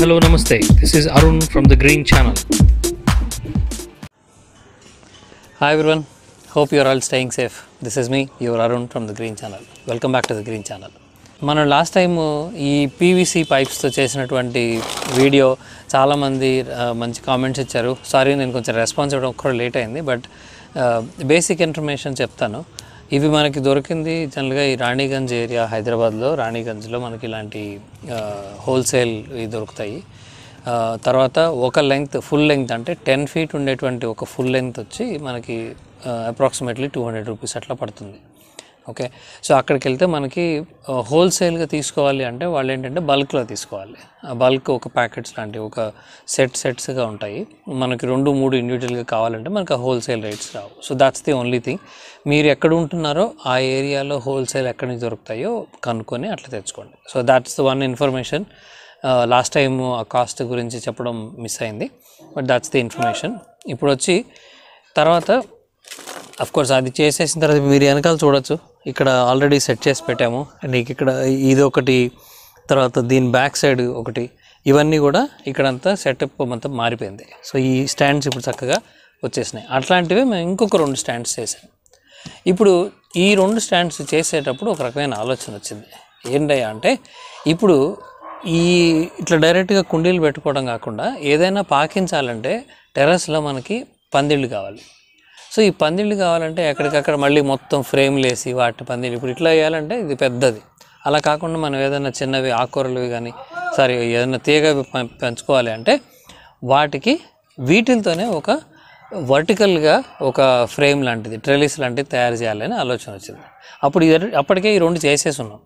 hello, namaste. This is Arun from the Green Channel. Hi everyone, hope you are all staying safe. This is me, your Arun from the Green Channel. Welcome back to the Green Channel. మనం last time ఈ PVC పైప్స్తో చేసినటువంటి video చాలామంది మంచి comments ఇచ్చారు. Sorry, నేను కొంచెం response ఇవ్వడం ఒక్కరు లేట్ అయింది, బట్ బేసిక్ ఇన్ఫర్మేషన్ చెప్తాను. ఇవి మనకి దొరికింది జనరల్గా ఈ రాణిగంజ్ ఏరియా, హైదరాబాద్లో రాణిగంజ్లో మనకి ఇలాంటి హోల్సేల్ ఇవి దొరుకుతాయి. తర్వాత ఒక లెంగ్త్, ఫుల్ లెంగ్త్ అంటే 10 feet ఉండేటువంటి ఒక ఫుల్ లెంగ్త్ వచ్చి మనకి అప్రాక్సిమేట్లీ 200 rupees అట్లా పడుతుంది. ఓకే, సో అక్కడికి వెళ్తే మనకి హోల్సేల్గా తీసుకోవాలి అంటే వాళ్ళు ఏంటంటే బల్క్లో తీసుకోవాలి. ఆ బల్క్ ఒక ప్యాకెట్స్ లాంటివి ఒక సెట్స్గా ఉంటాయి. మనకి 2-3 ఇండివిజువల్గా కావాలంటే మనకు ఆ wholesale rates Rao. So that's the only thing. మీరు ఎక్కడ ఉంటున్నారో ఆ ఏరియాలో హోల్సేల్ ఎక్కడి నుంచి దొరుకుతాయో కనుక్కొని అట్లా తెచ్చుకోండి. So that's the one information. Last time ఆ కాస్ట్ గురించి చెప్పడం మిస్ అయింది, బట్ దాట్స్ ది ఇన్ఫర్మేషన్. ఇప్పుడు వచ్చి తర్వాత అఫ్కోర్స్ అది చేసేసిన తర్వాత మీరు వెనకాల చూడొచ్చు, ఇక్కడ ఆల్రెడీ సెట్ చేసి పెట్టాము. నీకు ఇక్కడ ఇది ఒకటి, తర్వాత దీని బ్యాక్ సైడ్ ఒకటి, ఇవన్నీ కూడా ఇక్కడంతా సెటప్ మొత్తం మారిపోయింది. సో ఈ స్టాండ్స్ ఇప్పుడు చక్కగా వచ్చేసినాయి. అట్లాంటివి మేము ఇంకొక 2 స్టాండ్స్ చేసాం. ఇప్పుడు ఈ 2 స్టాండ్స్ చేసేటప్పుడు ఒక రకమైన ఆలోచన వచ్చింది. ఏంటయ్యా అంటే, ఇప్పుడు ఈ ఇట్లా డైరెక్ట్గా కుండీలు పెట్టుకోవడం కాకుండా ఏదైనా పాకించాలంటే టెర్రస్లో మనకి పందిళ్ళు కావాలి. సో ఈ పందిళ్ళు కావాలంటే ఎక్కడికక్కడ మళ్ళీ మొత్తం ఫ్రేమ్లు వేసి వాటి పందిళ్ళు ఇప్పుడు ఇట్లా వేయాలంటే ఇది పెద్దది. అలా కాకుండా మనం ఏదైనా చిన్నవి ఆకుకూరలు కానీ ఏదైనా తీగ పెంచుకోవాలి అంటే వాటికి వీటితోనే ఒక వర్టికల్గా ఒక ఫ్రేమ్ లాంటిది, ట్రెలిస్ లాంటిది తయారు చేయాలని ఆలోచన వచ్చింది. అప్పటికే ఈ 2 చేసేసి ఉన్నాం.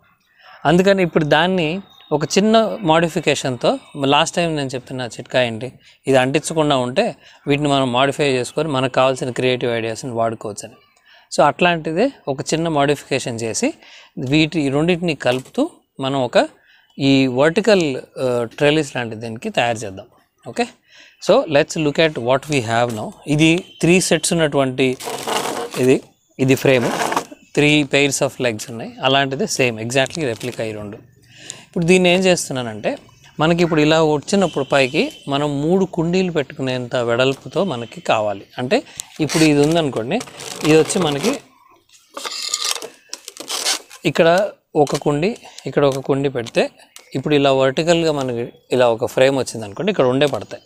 అందుకని ఇప్పుడు దాన్ని ఒక చిన్న మోడిఫికేషన్తో, లాస్ట్ టైం నేను చెప్తున్న చిట్కా ఏంటి, ఇది అంటించకుండా ఉంటే వీటిని మనం మోడిఫై చేసుకొని మనకు కావాల్సిన క్రియేటివ్ ఐడియాస్ని వాడుకోవచ్చని. సో అట్లాంటిదే ఒక చిన్న మోడిఫికేషన్ చేసి ఈ రెండింటిని కలుపుతూ మనం ఈ వర్టికల్ ట్రెలిస్ లాంటి దీనికి తయారు చేద్దాం. Okay, so let's look at what we have now. ఇది 3 sets ఉన్నటువంటి ఇది ఫ్రేమ్, 3 pairs ఆఫ్ లెగ్స్ ఉన్నాయి. అలాంటిదే సేమ్ ఎగ్జాక్ట్లీ రెప్లికా ఈ 2. ఇప్పుడు దీన్ని ఏం చేస్తున్నానంటే, మనకి ఇప్పుడు ఇలా వచ్చినప్పుడు పైకి మనం 3 కుండీలు పెట్టుకునేంత వెడల్పుతో మనకి కావాలి. అంటే ఇప్పుడు ఇది ఉందనుకోండి, ఇది వచ్చి మనకి ఇక్కడ ఒక కుండీ, ఇక్కడ ఒక కుండీ పెడితే ఇప్పుడు ఇలా వర్టికల్గా మనకి ఇలా ఒక ఫ్రేమ్ వచ్చింది అనుకోండి, ఇక్కడ 2 పడతాయి.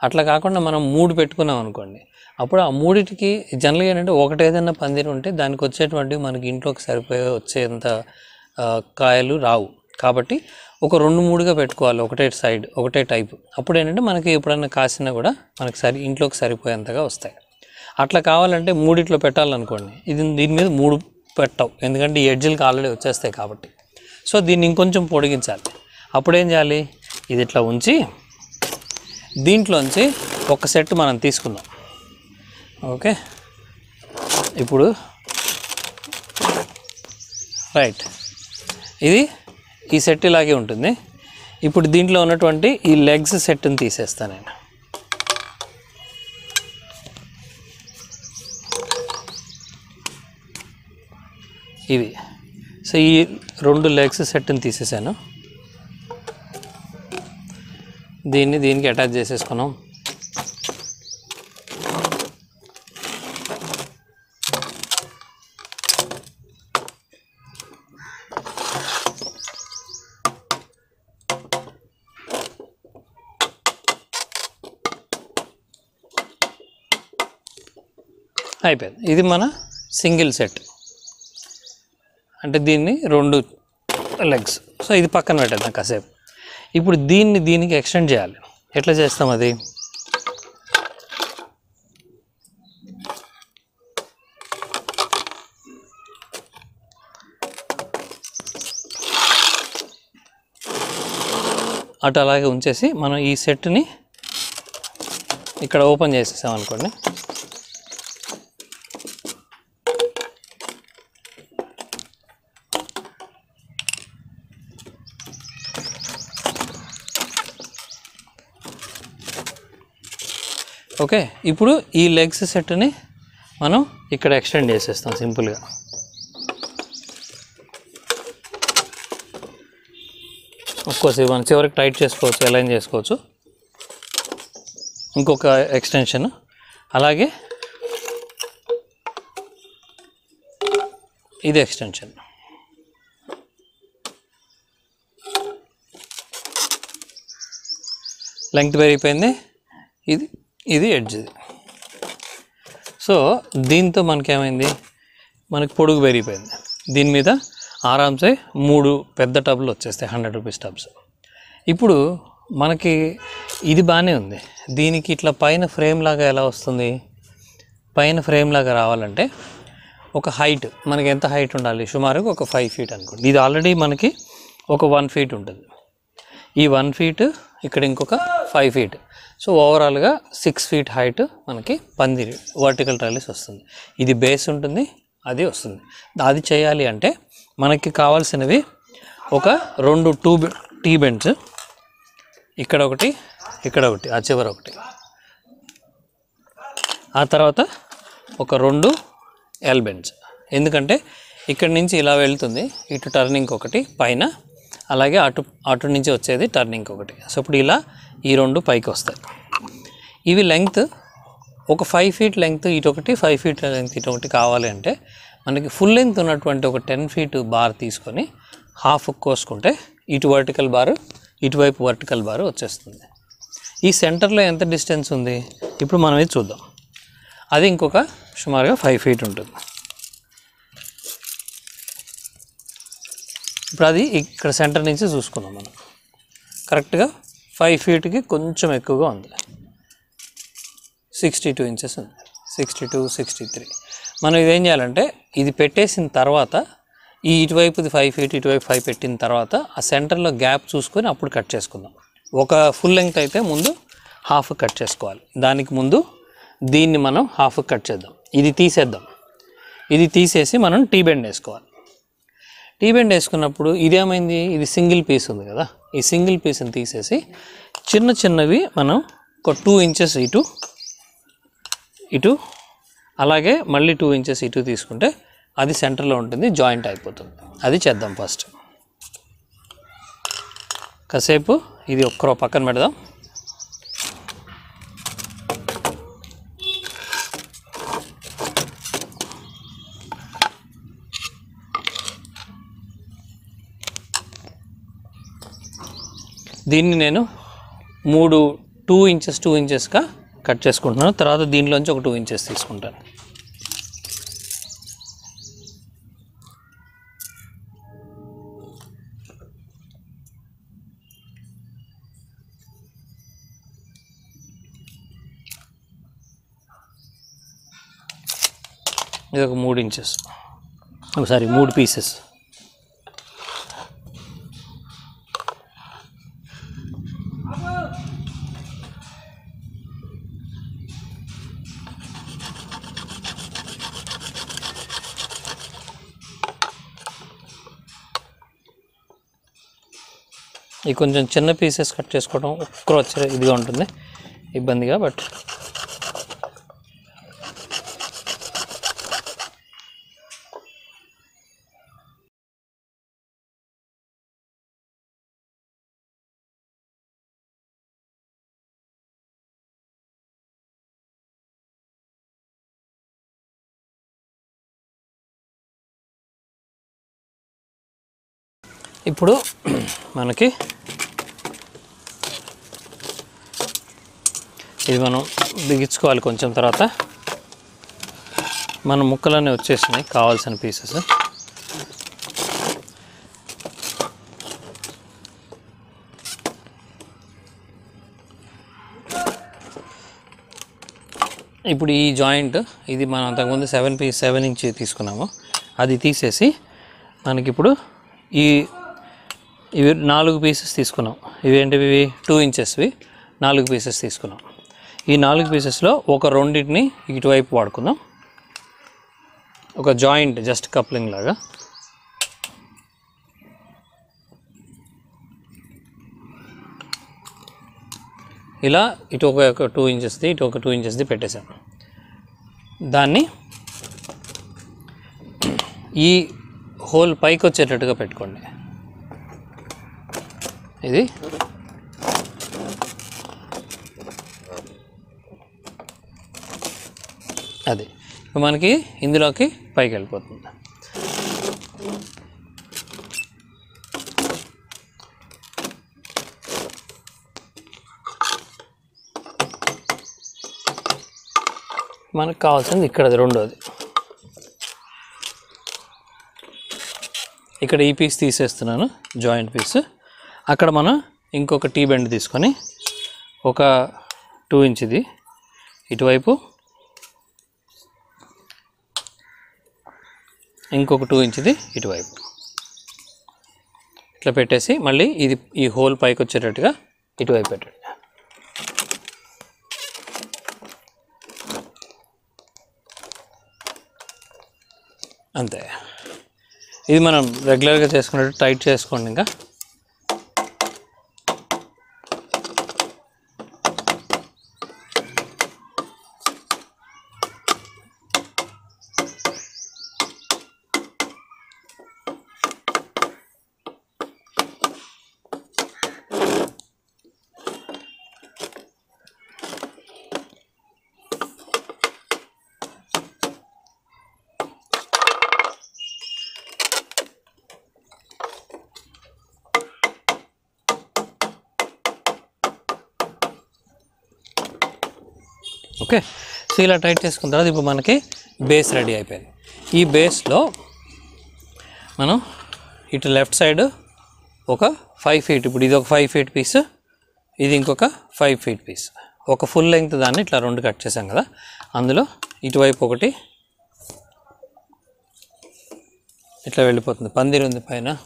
అట్లా కాకుండా మనం 3 పెట్టుకున్నాం అనుకోండి, అప్పుడు ఆ 3టికి జనరల్గా ఏంటంటే ఒకటి ఏదైనా పందిరి ఉంటే దానికి వచ్చేటువంటి మనకి ఇంట్లోకి సరిపోయే వచ్చేంత కాయలు రావు. కాబట్టి ఒక 2-3గా పెట్టుకోవాలి, ఒకటే సైడ్ ఒకటే టైపు. అప్పుడు ఏంటంటే మనకి ఎప్పుడైనా కాసినా కూడా మనకి ఇంట్లోకి సరిపోయేంతగా వస్తాయి. అట్లా కావాలంటే 3 పెట్టాలనుకోండి, దీని మీద 3 పెట్టవు, ఎందుకంటే ఈ ఎడ్జిల్కి ఆల్రెడీ వచ్చేస్తాయి కాబట్టి. సో దీన్ని ఇంకొంచెం పొడిగించాలి. అప్పుడు ఏం చేయాలి, ఇది ఇట్లా ఉంచి దీంట్లోంచి ఒక సెట్ మనం తీసుకుందాం. ఓకే, ఇప్పుడు రైట్, ఈ సెట్ ఇలాగే ఉంటుంది. ఇప్పుడు దీంట్లో ఉన్నటువంటి ఈ లెగ్స్ సెట్ని తీసేస్తాను నేను. ఇవి సో ఈ 2 లెగ్స్ సెట్ని తీసేసాను. దీనికి అటాచ్ చేసేసుకున్నాం. అయిపోయింది. ఇది మన సింగిల్ సెట్, అంటే దీన్ని 2 లెగ్స్. సో ఇది పక్కన పెట్టేద్దాం కాసేపు. ఇప్పుడు దీనికి ఎక్స్టెండ్ చేయాలి. ఎట్లా చేస్తాం అది, అటు అలాగే ఉంచేసి మనం ఈ సెట్ని ఇక్కడ ఓపెన్ చేసేసాం అనుకోండి. ఓకే, ఇప్పుడు ఈ లెగ్స్ సెట్ని మనం ఇక్కడ ఎక్స్టెండ్ చేసేస్తాం సింపుల్గా. అఫ్కోర్స్ ఇది మనం చివరికి టైట్ చేసుకోవచ్చు, అలైన్ చేసుకోవచ్చు. ఇంకొక ఎక్స్టెన్షన్, అలాగే ఇది ఎక్స్టెన్షన్. లెంగ్త్ పెరిగిపోయింది, ఇది ఎడ్జ్. సో దీంతో మనకేమైంది, మనకి పొడుగు పెరిగిపోయింది. దీని మీద ఆరామ్సే 3 పెద్ద టబ్లు వచ్చేస్తాయి, 100 రూపీస్ టబ్స్. ఇప్పుడు మనకి ఇది బాగానే ఉంది. దీనికి ఇట్లా పైన ఫ్రేమ్ లాగా ఎలా వస్తుంది? పైన ఫ్రేమ్ లాగా రావాలంటే ఒక హైట్, మనకి ఎంత హైట్ ఉండాలి? సుమారుగా ఒక 5 ఫీట్ అనుకోండి. ఇది ఆల్రెడీ మనకి ఒక 1 ఫీట్ ఉంటుంది. ఈ 1 ఫీట్, ఇక్కడ ఇంకొక 5 ఫీట్. సో ఓవరాల్గా 6 ఫీట్ హైట్ మనకి పందిరి వర్టికల్ ట్రైలిస్ వస్తుంది. ఇది బేస్ ఉంటుంది, అది వస్తుంది. అది చేయాలి అంటే మనకి కావాల్సినవి ఒక 2 టీ బెండ్స్, ఇక్కడ ఒకటి, ఇక్కడ ఒకటి, ఆ చివర ఒకటి. ఆ తర్వాత ఒక 2 ఎల్ బెండ్స్. ఎందుకంటే ఇక్కడి నుంచి ఇలా వెళ్తుంది, ఇటు టర్నింగ్ ఒకటి పైన, అలాగే అటు నుంచి వచ్చేది టర్నింగ్ ఒకటి. సో ఇప్పుడు ఇలా ఈ 2 పైకి వస్తాయి. ఇవి లెంగ్త్ ఒక 5 ఫీట్ లెంగ్త్ ఇటొకటి, 5 ఫీట్ లెంగ్త్ ఇటొకటి కావాలి అంటే మనకి ఫుల్ లెంగ్త్ ఉన్నటువంటి ఒక 10 ఫీట్ బార్ తీసుకొని హాఫ్ కోసుకుంటే ఇటు వర్టికల్ బారు, ఇటువైపు వర్టికల్ బారు వచ్చేస్తుంది. ఈ సెంటర్లో ఎంత డిస్టెన్స్ ఉంది ఇప్పుడు మనం ఇది చూద్దాం. అది ఇంకొక సుమారుగా 5 ఫీట్ ఉంటుంది. ఇప్పుడు అది ఇక్కడ సెంటర్ నుంచి చూసుకుందాం మనం. కరెక్ట్గా 5 ఫీట్కి కొంచెం ఎక్కువగా ఉంది, 62 ఇంచెస్ ఉంది, 62, 63. మనం ఇదేం చేయాలంటే ఇది పెట్టేసిన తర్వాత ఈ ఇటువైపుది 5 ఫీట్, ఇటువైపు 5 పెట్టిన తర్వాత ఆ సెంటర్లో గ్యాప్ చూసుకొని అప్పుడు కట్ చేసుకుందాం. ఒక ఫుల్ లెంగ్త్ అయితే ముందు హాఫ్ కట్ చేసుకోవాలి. దానికి ముందు దీన్ని మనం హాఫ్ కట్ చేద్దాం. ఇది తీసేద్దాం. ఇది తీసేసి మనం టీ బెండ్ వేసుకోవాలి. టీ బెండ్ వేసుకున్నప్పుడు ఇదేమైంది, ఇది సింగిల్ పీస్ ఉంది కదా, ఈ సింగిల్ పీస్ని తీసేసి చిన్న చిన్నవి మనం ఒక 2 ఇంచెస్ ఇటు అలాగే మళ్ళీ 2 ఇంచెస్ ఇటు తీసుకుంటే అది సెంటర్లో ఉంటుంది, జాయింట్ అయిపోతుంది. అది చేద్దాం. ఫస్ట్ కాసేపు ఇది ఒక్కరో పక్కన పెడదాం. దీన్ని నేను 2 ఇంచెస్గా కట్ చేసుకుంటున్నాను. తర్వాత దీనిలోంచి ఒక 2 ఇంచెస్ తీసుకుంటాను. ఇది ఒక 3 ఇంచెస్, సారీ 3 పీసెస్. ఇది కొంచెం చిన్న పీసెస్ కట్ చేసుకోవడం ఒక్కరు వచ్చే ఇదిగా ఉంటుంది, ఇబ్బందిగా. బట్ ఇప్పుడు మనకి ఇది మనం బిగించుకోవాలి. కొంచెం తర్వాత మన ముక్కలన్నీ వచ్చేసినాయి కావాల్సిన పీసెస్. ఇప్పుడు ఈ జాయింట్ ఇది మనం అంతకుముందు 7 ఇంచ్ తీసుకున్నాము, అది తీసేసి మనకిప్పుడు ఇవి 4 పీసెస్ తీసుకున్నాం. ఇవేంటివి 2 ఇంచెస్వి 4 పీసెస్ తీసుకున్నాం. ఈ 4 పీసెస్లో ఒక 2ని ఇటువైపు వాడుకుందాం, ఒక జాయింట్ జస్ట్ కప్లింగ్ లాగా. ఇలా ఇటు ఒక 2 ఇంచెస్ది, ఇటు ఒక 2 ఇంచెస్ది పెట్టేసాం. దాన్ని ఈ హోల్ పైకి వచ్చేటట్టుగా పెట్టుకోండి. ఇది అది మనకి ఇందులోకి పైకి వెళ్ళిపోతుంది. మనకు కావాల్సింది ఇక్కడది రెండోది. ఇక్కడ ఈ పీస్ తీసేస్తున్నాను, జాయింట్ పీస్. అక్కడ మనం ఇంకొక టీ బెండ్ తీసుకొని ఒక 2 ఇంచ్ది ఇటువైపు, ఇంకొక 2 ఇంచ్ది ఇటువైపు ఇట్లా పెట్టేసి మళ్ళీ ఇది ఈ హోల్ పైకి వచ్చేటట్టుగా ఇటువైపు పెట్టండి. అంతే. ఇది మనం రెగ్యులర్గా చేసుకున్నట్టు టైట్ చేసుకోండి. ఇంకా ఓకే. సో ఇలా టైట్ చేసుకున్న తర్వాత ఇప్పుడు మనకి బేస్ రెడీ అయిపోయింది. ఈ బేస్లో మనం ఇటు లెఫ్ట్ సైడ్ ఒక 5 ఫీట్, ఇప్పుడు ఇది ఒక 5 ఫీట్ పీస్, ఇది ఇంకొక 5 ఫీట్ పీస్, ఒక ఫుల్ లెంగ్త్ దాన్ని ఇట్లా 2 కట్ చేసాం కదా, అందులో ఇటువైపు ఒకటి ఇట్లా వెళ్ళిపోతుంది. పందిరి ఉంది పైన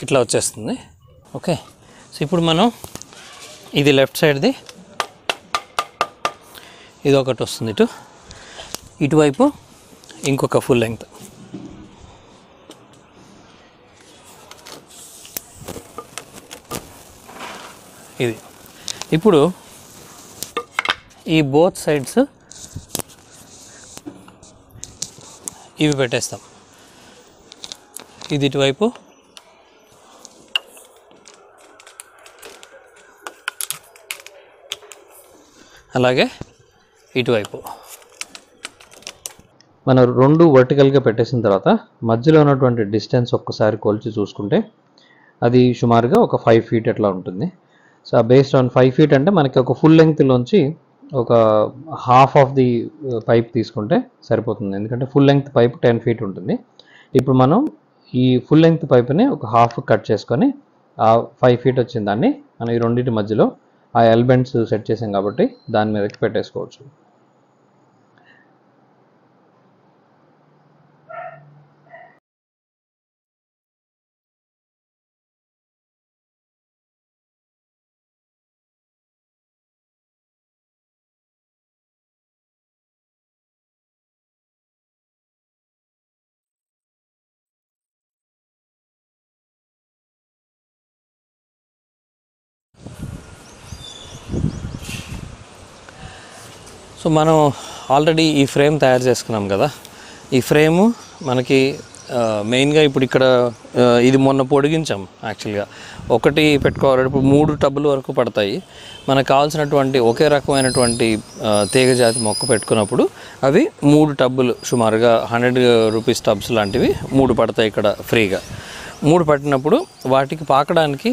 ఇట్లా వచ్చేస్తుంది. ఓకే. సో ఇప్పుడు మనం ఇది లెఫ్ట్ సైడ్ది ఇది ఒకటి వస్తుంది, ఇటువైపు ఇంకొక ఫుల్ లెంగ్త్. ఇది ఇప్పుడు ఈ బోత్ సైడ్స్ ఇవి పెట్టేస్తాం. ఇది ఇటువైపు, అలాగే ఇటువైపు. మనం 2 వర్టికల్గా పెట్టేసిన తర్వాత మధ్యలో ఉన్నటువంటి డిస్టెన్స్ ఒక్కసారి కొలిచి చూసుకుంటే అది సుమారుగా ఒక 5 ఫీట్ అట్లా ఉంటుంది. సో బేస్డ్ ఆన్ 5 ఫీట్ అంటే మనకి ఒక ఫుల్ లెంగ్త్లోంచి ఒక హాఫ్ ఆఫ్ ది పైప్ తీసుకుంటే సరిపోతుంది, ఎందుకంటే ఫుల్ లెంగ్త్ పైప్ 10 ఫీట్ ఉంటుంది. ఇప్పుడు మనం ఈ ఫుల్ లెంగ్త్ పైప్ని ఒక హాఫ్ కట్ చేసుకొని ఆ 5 ఫీట్ వచ్చిన దాన్ని మనం ఈ రెండింటి మధ్యలో ఆ ఎల్బెండ్స్ సెట్ చేసాం కాబట్టి దాని మీదకి పెట్టేసుకోవచ్చు. సో మనం ఆల్రెడీ ఈ ఫ్రేమ్ తయారు చేసుకున్నాం కదా, ఈ ఫ్రేము మనకి మెయిన్గా ఇప్పుడు ఇక్కడ ఇది మొన్న పొడిగించాం. యాక్చువల్గా ఒకటి పెట్టుకోవాలి, ఇప్పుడు 3 టబ్బుల వరకు పడతాయి. మనకు కావాల్సినటువంటి ఒకే రకమైనటువంటి తీగజాతి మొక్క పెట్టుకున్నప్పుడు అవి 3 టబ్బులు సుమారుగా 100 రూపీస్ టబ్స్ లాంటివి 3 పడతాయి ఇక్కడ ఫ్రీగా. 3 పట్టినప్పుడు వాటికి పాకడానికి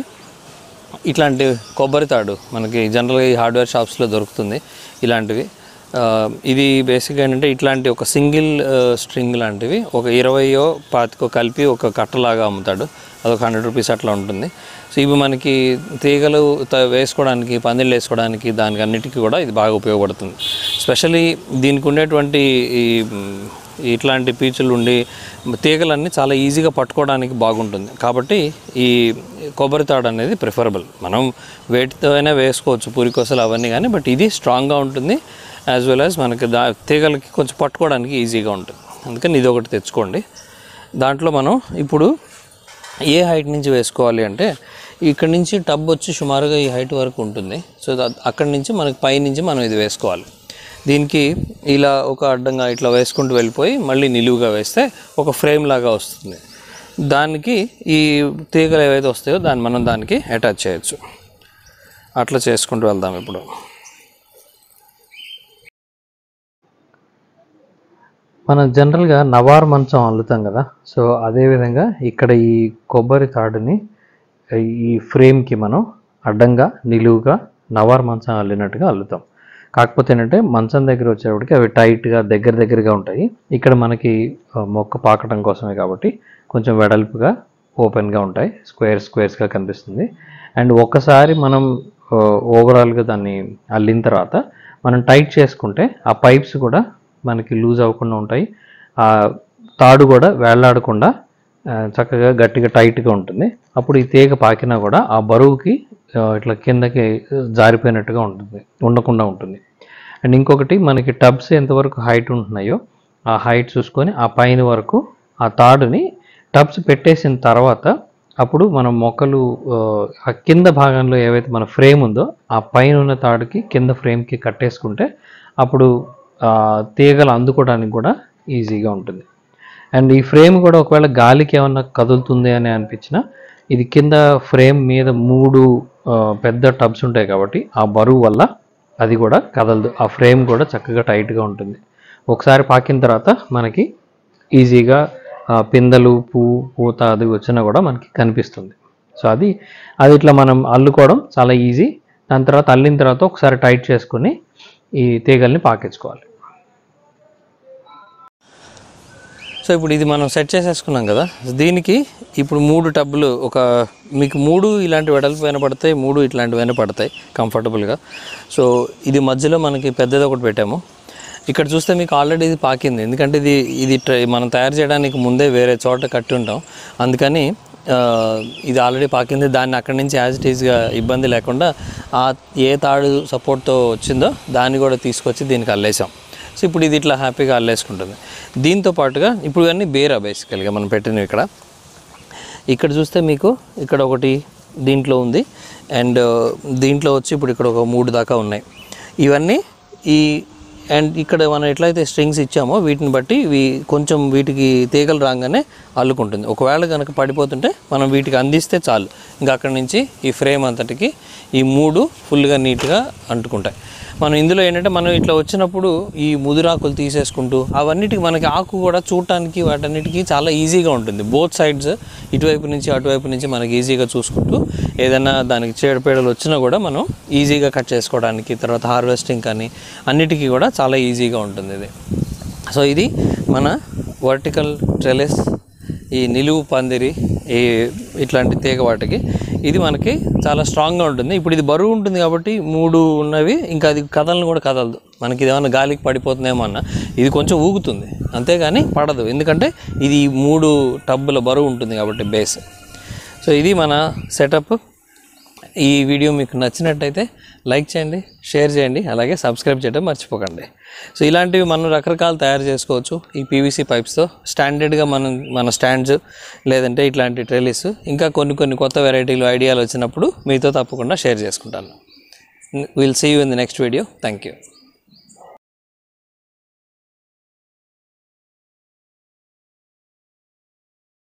ఇట్లాంటి కొబ్బరి తాడు మనకి జనరల్గా ఈ హార్డ్వేర్ షాప్స్లో దొరుకుతుంది ఇలాంటివి. ఇది బేసిక్గా ఏంటంటే ఇట్లాంటి ఒక సింగిల్ స్ట్రింగ్ లాంటివి ఒక 20-25 కలిపి ఒక కట్టలాగా అమ్ముతాడు, అదొక 100 రూపీస్ అట్లా ఉంటుంది. సో ఇవి మనకి తీగలు వేసుకోవడానికి, పందిళ్ళు వేసుకోవడానికి, దానికి అన్నిటికీ కూడా ఇది బాగా ఉపయోగపడుతుంది. స్పెషల్లీ దీనికి ఉండేటువంటి ఇట్లాంటి పీచులు ఉండి తీగలన్నీ చాలా ఈజీగా పట్టుకోవడానికి బాగుంటుంది. కాబట్టి ఈ కొబ్బరి తాడు అనేది ప్రిఫరబుల్. మనం వేటితో అయినా వేసుకోవచ్చు, పూరికొసలు అవన్నీ, కానీ బట్ ఇది స్ట్రాంగ్గా ఉంటుంది, యాజ్ వెల్ యాజ్ మనకి తీగలకి కొంచెం పట్టుకోవడానికి ఈజీగా ఉంటుంది. అందుకని ఇది ఒకటి తెచ్చుకోండి. దాంట్లో మనం ఇప్పుడు ఏ హైట్ నుంచి వేసుకోవాలి అంటే ఇక్కడ నుంచి టబ్ వచ్చి సుమారుగా ఈ హైట్ వరకు ఉంటుంది. సో అక్కడి నుంచి మనకి పైనుంచి మనం ఇది వేసుకోవాలి. దీనికి ఇలా ఒక అడ్డంగా ఇట్లా వేసుకుంటూ వెళ్ళిపోయి మళ్ళీ నిలువుగా వేస్తే ఒక ఫ్రేమ్ లాగా వస్తుంది. దానికి ఈ తీగలు ఏవైతే వస్తాయో దాన్ని మనం దానికి అటాచ్ చేయొచ్చు. అట్లా చేసుకుంటూ వెళ్దాం. ఇప్పుడు మనం జనరల్గా నవార్ మంచం అల్లుతాం కదా, సో అదేవిధంగా ఇక్కడ ఈ కొబ్బరి తాడుని ఈ ఫ్రేమ్కి మనం అడ్డంగా నిలువుగా నవార్ మంచం అల్లినట్టుగా అల్లుతాం. కాకపోతే ఏంటంటే మంచం దగ్గర వచ్చేటప్పటికి అవి టైట్గా దగ్గరగా ఉంటాయి. ఇక్కడ మనకి మొక్క పాకటం కోసమే కాబట్టి కొంచెం వెడల్పుగా ఓపెన్గా ఉంటాయి, స్క్వేర్స్గా కనిపిస్తుంది. అండ్ ఒక్కసారి మనం ఓవరాల్గా దాన్ని అల్లిన తర్వాత మనం టైట్ చేసుకుంటే ఆ పైప్స్ కూడా మనకి లూజ్ అవ్వకుండా ఉంటాయి. ఆ తాడు కూడా వేళ్లాడకుండా చక్కగా గట్టిగా టైట్గా ఉంటుంది. అప్పుడు ఈ తీగ పాకినా కూడా ఆ బరువుకి ఇట్లా కిందకి జారిపోయినట్టుగా ఉండకుండా ఉంటుంది. అండ్ ఇంకొకటి, మనకి టబ్స్ ఎంతవరకు హైట్ ఉంటున్నాయో ఆ హైట్ చూసుకొని ఆ పైన వరకు ఆ తాడుని టబ్స్ పెట్టేసిన తర్వాత అప్పుడు మనం మొక్కలు ఆ కింద భాగంలో ఏవైతే మన ఫ్రేమ్ ఉందో ఆ పైన ఉన్న తాడుకి కింద ఫ్రేమ్కి కట్టేసుకుంటే అప్పుడు తీగలు అందుకోవడానికి కూడా ఈజీగా ఉంటుంది. అండ్ ఈ ఫ్రేమ్ కూడా ఒకవేళ గాలికి ఏమన్నా కదులుతుంది అని అనిపించినా ఇది కింద ఫ్రేమ్ మీద 3 పెద్ద టబ్స్ ఉంటాయి కాబట్టి ఆ బరువు వల్ల అది కూడా కదలదు. ఆ ఫ్రేమ్ కూడా చక్కగా టైట్గా ఉంటుంది. ఒకసారి పాకిన తర్వాత మనకి ఈజీగా పిందెలు పూత అది వచ్చినా కూడా మనకి కనిపిస్తుంది. సో అది ఇట్లా మనం అల్లుకోవడం చాలా ఈజీ. దాని తర్వాత అల్లిన తర్వాత ఒకసారి టైట్ చేసుకొని ఈ తీగల్ని పాకించుకోవాలి. సో ఇప్పుడు ఇది మనం సెట్ చేసేసుకున్నాం కదా, దీనికి ఇప్పుడు 3 టబ్బులు మీకు 3 ఇలాంటి వెడల్పు వినపడతాయి, 3 ఇట్లాంటివి వినపడతాయి కంఫర్టబుల్గా. సో ఇది మధ్యలో మనకి పెద్దది ఒకటి పెట్టాము. ఇక్కడ చూస్తే మీకు ఆల్రెడీ ఇది పాకింది, ఎందుకంటే ఇది మనం తయారు చేయడానికి ముందే వేరే చోట కట్టి ఉంటాం. అందుకని ఇది ఆల్రెడీ పాకింది. దాన్ని అక్కడి నుంచి యాజ్ ఇట్ ఈజ్గా ఇబ్బంది లేకుండా ఏ తాడు సపోర్ట్తో వచ్చిందో దాన్ని కూడా తీసుకొచ్చి దీనికి అల్లేసాం. సో ఇప్పుడు ఇది ఇట్లా హ్యాపీగా అల్లేసుకుంటుంది. దీంతో పాటుగా ఇప్పుడు ఇవన్నీ బేరా బేసికల్గా మనం పెట్టినవి. ఇక్కడ చూస్తే మీకు ఇక్కడ ఒకటి దీంట్లో ఉంది, అండ్ దీంట్లో వచ్చి ఇప్పుడు ఇక్కడ ఒక 3 దాకా ఉన్నాయి. ఇవన్నీ అండ్ ఇక్కడ మనం ఎట్లయితే స్ట్రింగ్స్ ఇచ్చామో వీటిని బట్టి కొంచెం వీటికి తీగలు రాగానే అల్లుకుంటుంది. ఒకవేళ కనుక పడిపోతుంటే మనం వీటికి అందిస్తే చాలు, ఇంకా అక్కడి నుంచి ఈ ఫ్రేమ్ అంతటికి ఈ 3 ఫుల్గా నీట్గా అంటుకుంటాయి. మనం ఇందులో ఏంటంటే మనం ఇట్లా వచ్చినప్పుడు ఈ ముదురాకులు తీసేసుకుంటూ అవన్నిటికి మనకి ఆకు కూడా చూడటానికి వాటన్నిటికీ చాలా ఈజీగా ఉంటుంది. బోత్ సైడ్స్ ఇటువైపు నుంచి అటువైపు నుంచి మనకి ఈజీగా చూసుకుంటూ ఏదైనా దానికి చీడపీడలు వచ్చినా కూడా మనం ఈజీగా కట్ చేసుకోవడానికి, తర్వాత హార్వెస్టింగ్ కానీ అన్నిటికీ కూడా చాలా ఈజీగా ఉంటుంది ఇది. సో ఇది మన వర్టికల్ ట్రెలిస్, ఈ నిలువు పందిరి, ఇట్లాంటి తీగ వాటికి ఇది మనకి చాలా స్ట్రాంగ్గా ఉంటుంది. ఇప్పుడు ఇది బరువు ఉంటుంది కాబట్టి 3 ఉన్నవి ఇంకా అది కదలను కూడా కదలదు. మనకి ఇది ఏమన్నా గాలికి పడిపోతుందేమో అన్న ఇది కొంచెం ఊగుతుంది, అంతేగాని పడదు, ఎందుకంటే ఇది 3 టబ్బుల బరువు ఉంటుంది కాబట్టి బేస్. సో ఇది మన సెటప్. ఈ వీడియో మీకు నచ్చినట్టయితే లైక్ చేయండి, షేర్ చేయండి, అలాగే సబ్స్క్రైబ్ చేయడం మర్చిపోకండి. సో ఇలాంటివి మనం రకరకాలు తయారు చేసుకోవచ్చు ఈ పీవీసీ పైప్స్తో. స్టాండర్డ్గా మన స్టాండ్స్ లేదంటే ఇట్లాంటి ట్రెలిస్, ఇంకా కొన్ని కొత్త వెరైటీలు ఐడియాలు వచ్చినప్పుడు మీతో తప్పకుండా షేర్ చేసుకుంటాను. Will see you in the next video. Thank you.